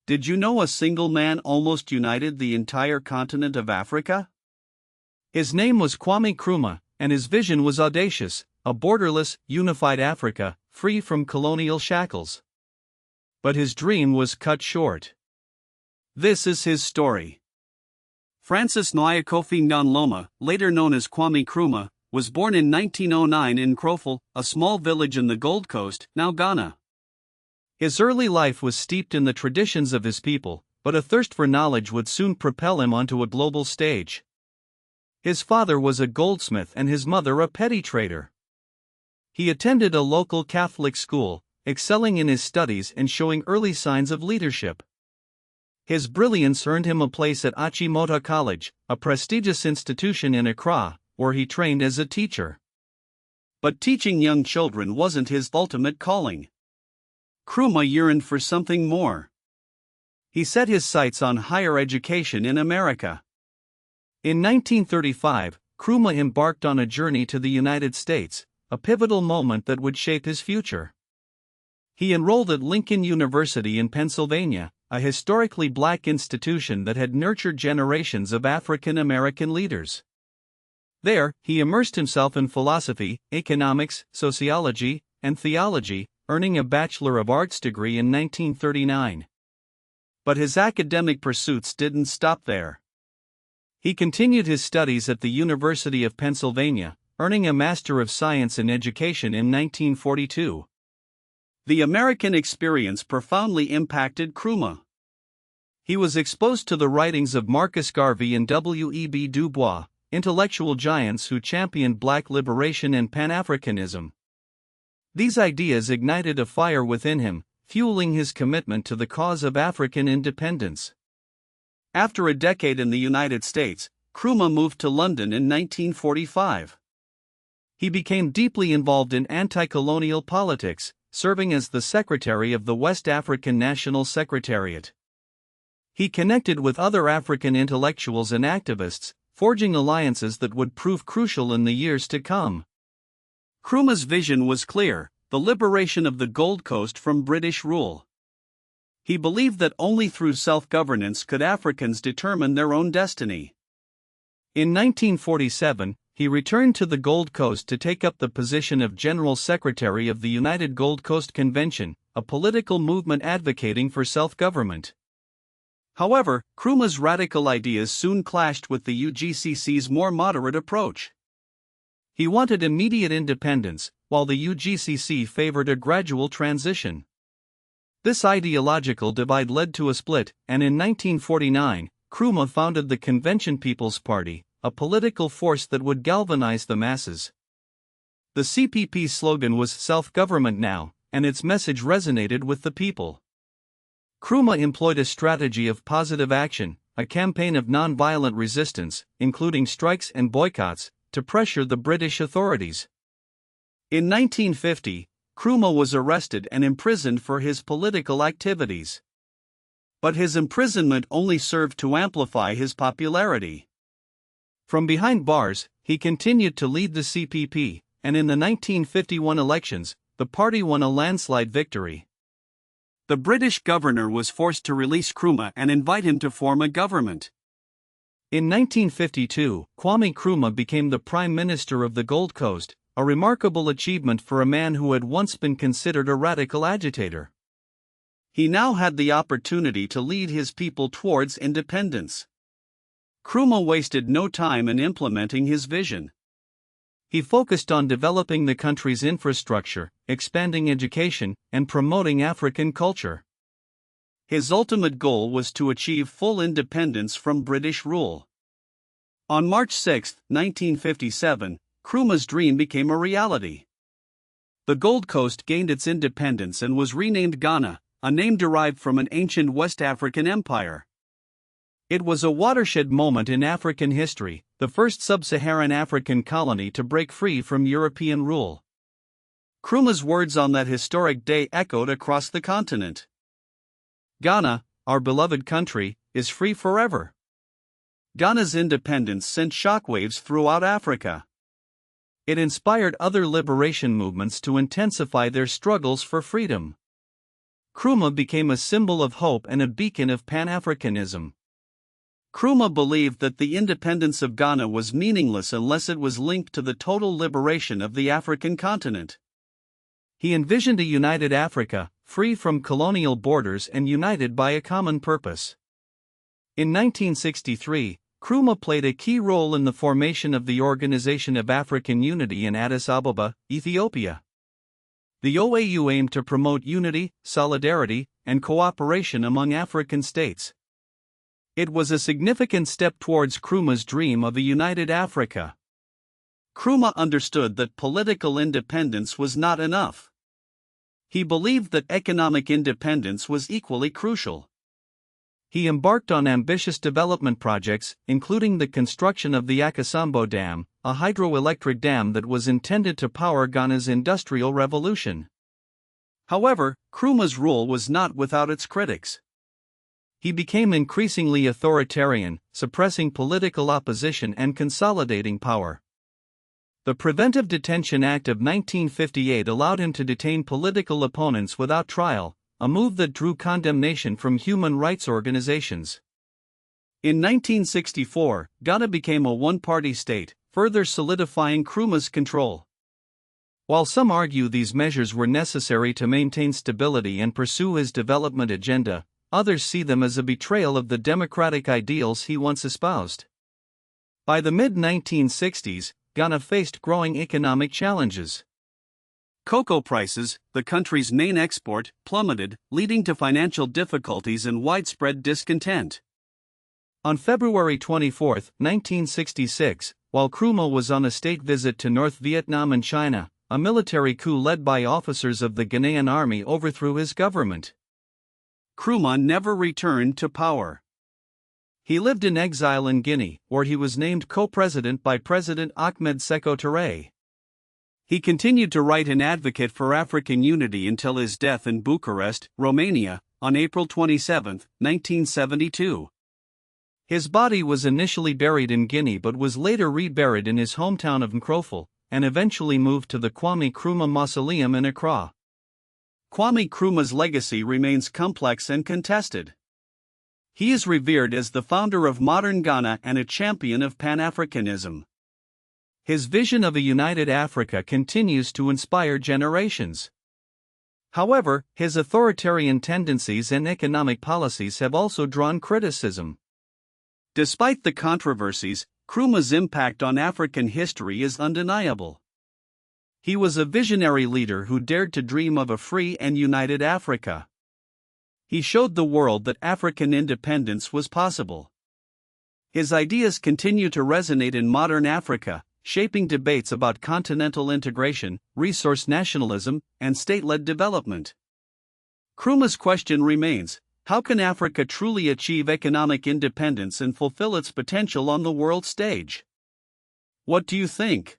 Did you know a single man almost united the entire continent of Africa? His name was Kwame Nkrumah, and his vision was audacious: a borderless, unified Africa, free from colonial shackles. But his dream was cut short. This is his story. Francis Nwaokofie Nyanloma, later known as Kwame Nkrumah, was born in 1909 in Krofel, a small village in the Gold Coast, now Ghana. His early life was steeped in the traditions of his people, but a thirst for knowledge would soon propel him onto a global stage. His father was a goldsmith and his mother a petty trader. He attended a local Catholic school, excelling in his studies and showing early signs of leadership. His brilliance earned him a place at Achimota College, a prestigious institution in Accra, where he trained as a teacher. But teaching young children wasn't his ultimate calling. Nkrumah yearned for something more. He set his sights on higher education in America. In 1935, Nkrumah embarked on a journey to the United States, a pivotal moment that would shape his future. He enrolled at Lincoln University in Pennsylvania, a historically black institution that had nurtured generations of African American leaders. There, he immersed himself in philosophy, economics, sociology, and theology, earning a Bachelor of Arts degree in 1939. But his academic pursuits didn't stop there. He continued his studies at the University of Pennsylvania, earning a Master of Science in Education in 1942. The American experience profoundly impacted Nkrumah. He was exposed to the writings of Marcus Garvey and W.E.B. Du Bois, intellectual giants who championed black liberation and Pan-Africanism. These ideas ignited a fire within him, fueling his commitment to the cause of African independence. After a decade in the United States, Nkrumah moved to London in 1945. He became deeply involved in anti-colonial politics, serving as the secretary of the West African National Secretariat. He connected with other African intellectuals and activists, forging alliances that would prove crucial in the years to come. Nkrumah's vision was clear: the liberation of the Gold Coast from British rule. He believed that only through self-governance could Africans determine their own destiny. In 1947, he returned to the Gold Coast to take up the position of General Secretary of the United Gold Coast Convention, a political movement advocating for self-government. However, Nkrumah's radical ideas soon clashed with the UGCC's more moderate approach. He wanted immediate independence, while the UGCC favored a gradual transition. This ideological divide led to a split, and in 1949, Nkrumah founded the Convention People's Party, a political force that would galvanize the masses. The CPP's slogan was "Self-Government Now," and its message resonated with the people. Nkrumah employed a strategy of positive action, a campaign of nonviolent resistance, including strikes and boycotts, to pressure the British authorities. In 1950, Nkrumah was arrested and imprisoned for his political activities. But his imprisonment only served to amplify his popularity. From behind bars, he continued to lead the CPP, and in the 1951 elections, the party won a landslide victory. The British governor was forced to release Nkrumah and invite him to form a government. In 1952, Kwame Nkrumah became the Prime Minister of the Gold Coast, a remarkable achievement for a man who had once been considered a radical agitator. He now had the opportunity to lead his people towards independence. Nkrumah wasted no time in implementing his vision. He focused on developing the country's infrastructure, expanding education, and promoting African culture. His ultimate goal was to achieve full independence from British rule. On March 6, 1957, Nkrumah's dream became a reality. The Gold Coast gained its independence and was renamed Ghana, a name derived from an ancient West African empire. It was a watershed moment in African history, the first sub-Saharan African colony to break free from European rule. Nkrumah's words on that historic day echoed across the continent. "Ghana, our beloved country, is free forever." Ghana's independence sent shockwaves throughout Africa. It inspired other liberation movements to intensify their struggles for freedom. Nkrumah became a symbol of hope and a beacon of Pan-Africanism. Nkrumah believed that the independence of Ghana was meaningless unless it was linked to the total liberation of the African continent. He envisioned a united Africa, free from colonial borders and united by a common purpose. In 1963, Nkrumah played a key role in the formation of the Organization of African Unity in Addis Ababa, Ethiopia. The OAU aimed to promote unity, solidarity, and cooperation among African states. It was a significant step towards Nkrumah's dream of a united Africa. Nkrumah understood that political independence was not enough. He believed that economic independence was equally crucial. He embarked on ambitious development projects, including the construction of the Akasambo Dam, a hydroelectric dam that was intended to power Ghana's industrial revolution. However, Nkrumah's rule was not without its critics. He became increasingly authoritarian, suppressing political opposition and consolidating power. The Preventive Detention Act of 1958 allowed him to detain political opponents without trial, a move that drew condemnation from human rights organizations. In 1964, Ghana became a one-party state, further solidifying Nkrumah's control. While some argue these measures were necessary to maintain stability and pursue his development agenda, others see them as a betrayal of the democratic ideals he once espoused. By the mid-1960s, Ghana faced growing economic challenges. Cocoa prices, the country's main export, plummeted, leading to financial difficulties and widespread discontent. On February 24, 1966, while Nkrumah was on a state visit to North Vietnam and China, a military coup led by officers of the Ghanaian army overthrew his government. Nkrumah never returned to power. He lived in exile in Guinea, where he was named co-president by President Ahmed Sékou Touré. He continued to write and advocate for African unity until his death in Bucharest, Romania, on April 27, 1972. His body was initially buried in Guinea but was later reburied in his hometown of Nkroful, and eventually moved to the Kwame Nkrumah Mausoleum in Accra. Kwame Nkrumah's legacy remains complex and contested. He is revered as the founder of modern Ghana and a champion of Pan-Africanism. His vision of a united Africa continues to inspire generations. However, his authoritarian tendencies and economic policies have also drawn criticism. Despite the controversies, Nkrumah's impact on African history is undeniable. He was a visionary leader who dared to dream of a free and united Africa. He showed the world that African independence was possible. His ideas continue to resonate in modern Africa, shaping debates about continental integration, resource nationalism, and state-led development. Nkrumah's question remains: how can Africa truly achieve economic independence and fulfill its potential on the world stage? What do you think?